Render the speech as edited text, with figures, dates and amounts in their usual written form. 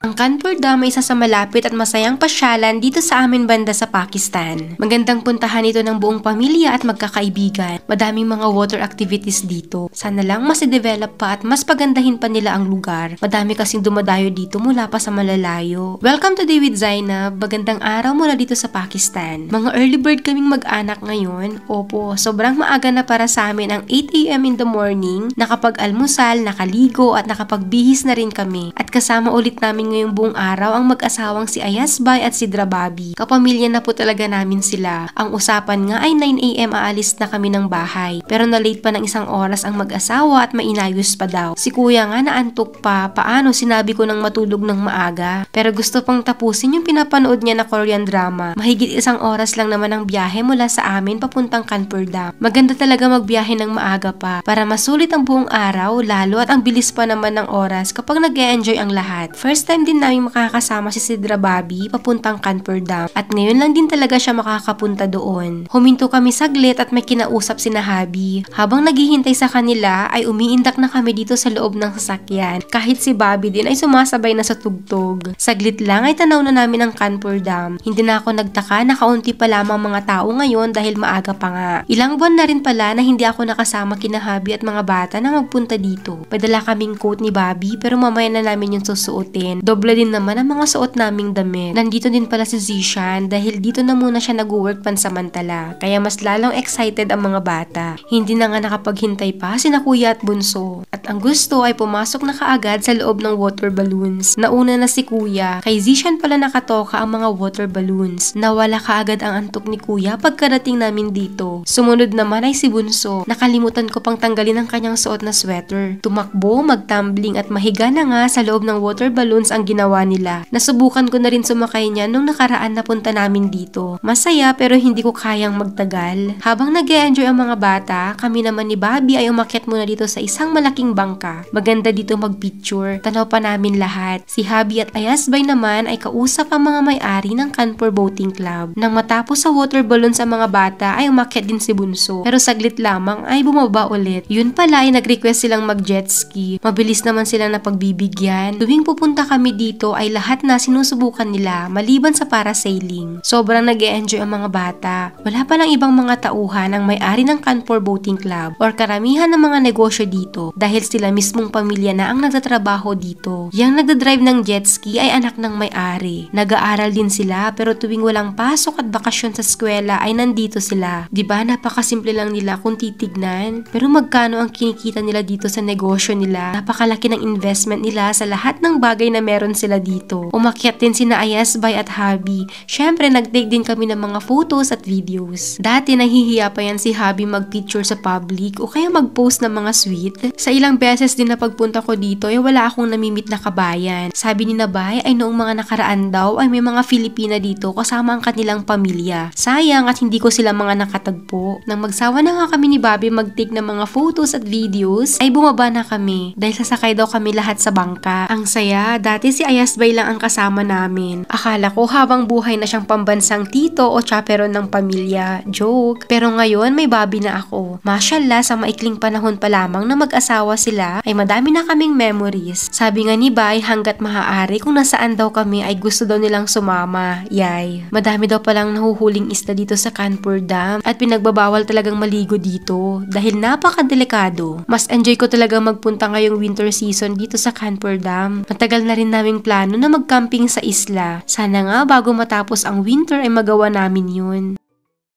Ang Kanpur Dam ay isa sa malapit at masayang pasyalan dito sa amin banda sa Pakistan. Magandang puntahan ito ng buong pamilya at magkakaibigan. Madaming mga water activities dito. Sana lang mas i-develop pa at mas pagandahin pa nila ang lugar. Madami kasing dumadayo dito mula pa sa malalayo. Welcome today with Zainab. Magandang araw mula dito sa Pakistan. Mga early bird kaming mag-anak ngayon. Opo, sobrang maaga na para sa amin ang 8 AM in the morning. Nakapag-almusal, nakaligo at nakapagbihis na rin kami. At kasama ulit namin ngayong buong araw ang mag-asawang si Ayazbay at si Drababi. Kapamilya na po talaga namin sila. Ang usapan nga ay 9 AM aalis na kami ng bahay. Pero na-late pa ng isang oras ang mag-asawa at mainayos pa daw. Si kuya nga naantok pa. Paano sinabi ko nang matulog ng maaga? Pero gusto pang tapusin yung pinapanood niya na Korean drama. Mahigit isang oras lang naman ang biyahe mula sa amin papuntang Kanpur Dam. Maganda talaga magbiyahe ng maaga pa para masulit ang buong araw lalo at ang bilis pa naman ng oras kapag nag-e-enjoy ang lahat. First time din namin makakasama si Sidra Babi papuntang Kanpur Dam at ngayon lang din talaga siya makakapunta doon. Huminto kami saglit at may kinausap si Nahabi. Habang naghihintay sa kanila ay umiindak na kami dito sa loob ng sasakyan. Kahit si Babi din ay sumasabay na sa tugtog. Saglit lang ay tanaw na namin ang Kanpur Dam. Hindi na ako nagtaka na kaunti pa lamang mga tao ngayon dahil maaga pa nga. Ilang buwan na rin pala na hindi ako nakasama kina Habi at mga bata na magpunta dito. Padala kaming coat ni Babi pero mamaya na namin yung susuotin. Doble din naman ang mga suot naming damit. Nandito din pala si Zishan dahil dito na muna siya nag-work pansamantala. Kaya mas lalong excited ang mga bata. Hindi na nga nakapaghintay pa sina kuya at bunso. At ang gusto ay pumasok na kaagad sa loob ng water balloons. Nauna na si kuya. Kay Zishan pala nakatoka ang mga water balloons. Nawala kaagad ang antok ni kuya pagkarating namin dito. Sumunod naman ay si bunso. Nakalimutan ko pang tanggalin ang kanyang suot na sweater. Tumakbo, magtumbling at mahiga na nga sa loob ng water balloons ang ginawa nila. Nasubukan ko na rin sumakay niya nung nakaraan na punta namin dito. Masaya pero hindi ko kayang magtagal. Habang nag-e-enjoy ang mga bata, kami naman ni Bobby ay umakyat muna dito sa isang malaking bangka. Maganda dito mag-picture. Tanaw pa namin lahat. Si Habi at Ayazbay naman ay kausap ang mga may-ari ng Kanpur Boating Club. Nang matapos sa water balloons ang mga bata ay umakyat din si Bunso. Pero saglit lamang ay bumaba ulit. Yun pala ay nag-request silang mag-jet ski. Mabilis naman silang napagbibigyan. Tuwing pupunta kami dito ay lahat na sinusubukan nila maliban sa parasailing. Sobrang nag-e-enjoy ang mga bata. Wala palang ibang mga tauhan ang may-ari ng Kanpur Boating Club or karamihan ng mga negosyo dito dahil sila mismong pamilya na ang nagtatrabaho dito. Yang nagdadrive ng jet ski ay anak ng may-ari. Nag-aaral din sila pero tuwing walang pasok at bakasyon sa eskwela ay nandito sila. Diba napakasimple lang nila kung titignan? Pero magkano ang kinikita nila dito sa negosyo nila? Napakalaki ng investment nila sa lahat ng bagay na meron sila dito. Umakyat din sina Ayazbay at Habi. Syempre nag-take din kami ng mga photos at videos. Dati nahihiya pa yan si Habi mag-picture sa public o kaya mag-post ng mga sweet. Sa ilang beses din na pagpunta ko dito ay wala akong namimit na kabayan. Sabi ni Nabay ay noong mga nakaraan daw ay may mga Filipina dito kasama ang kanilang pamilya. Sayang at hindi ko sila mga nakatagpo. Nang magsawa na nga kami ni Bobby mag-take ng mga photos at videos ay bumaba na kami dahil sasakay daw kami lahat sa bangka. Ang saya, dati si Ayazbay lang ang kasama namin. Akala ko habang buhay na siyang pambansang tito o chaperon ng pamilya. Joke. Pero ngayon may Bobby na ako. Mashallah, sa maikling panahon pa lamang na mag-asawa sila ay madami na kaming memories. Sabi nga ni Bay hanggat maaari kung nasaan daw kami ay gusto daw nilang sumama. Yay. Madami daw palang nahuhuling isda dito sa Kanpur Dam at pinagbabawal talagang maligo dito dahil napakadelikado. Mas enjoy ko talaga magpunta ngayong winter season dito sa Kanpur Dam. Matagal na rin naming plano na mag-camping sa isla. Sana nga bago matapos ang winter ay magawa namin yun.